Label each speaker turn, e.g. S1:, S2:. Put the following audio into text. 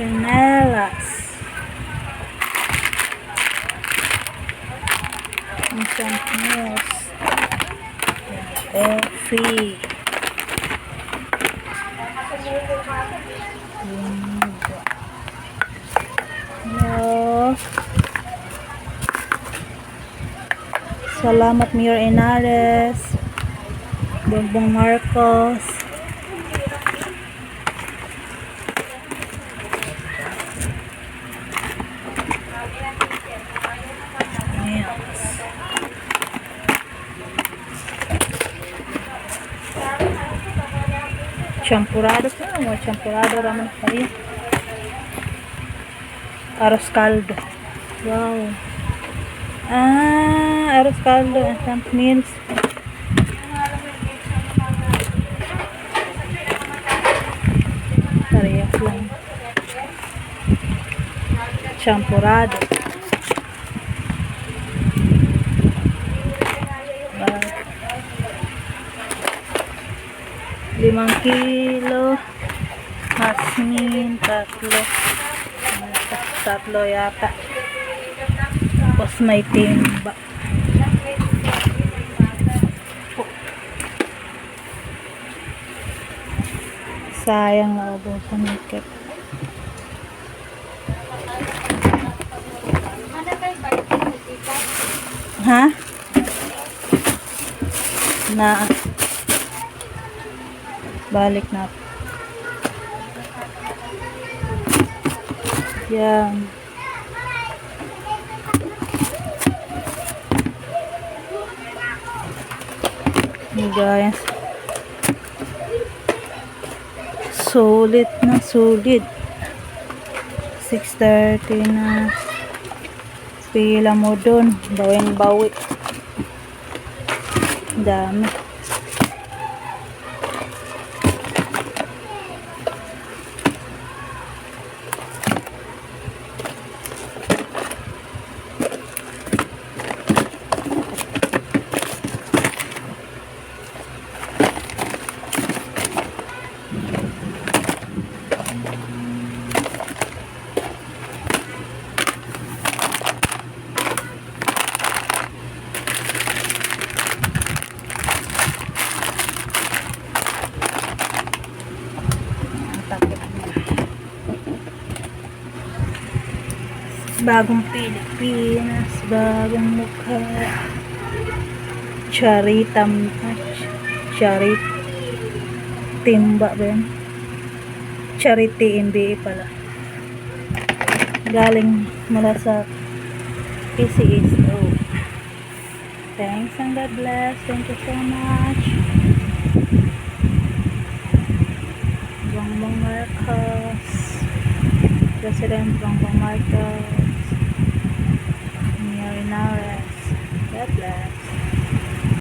S1: Chinelas. Isang news. Coffee. Hello. Salamat Mayor Henares. Bongbong Marcos. Champurado pa, mo champurado raman kayo. Arroz caldo. Wow. Arroz caldo and meals. Parehas lang. Champurado. 5 kilo hasmin, tatlo yata, tapos may timba. Sayang na ubusan ng kit. Ha? Na balik na. Yan. Guys. Sulit na sulit. 6:30 na. Pila mo dun. Bawing bawi. Dami. Bagong Pilipinas, bagong mukha. Timba ba yan? Charity MBA pala. Galing mula sa PCSO. Thanks and God bless. Thank you so much. Bongbong Marcos. President Bongbong Marcos. Mayor Henares. God bless.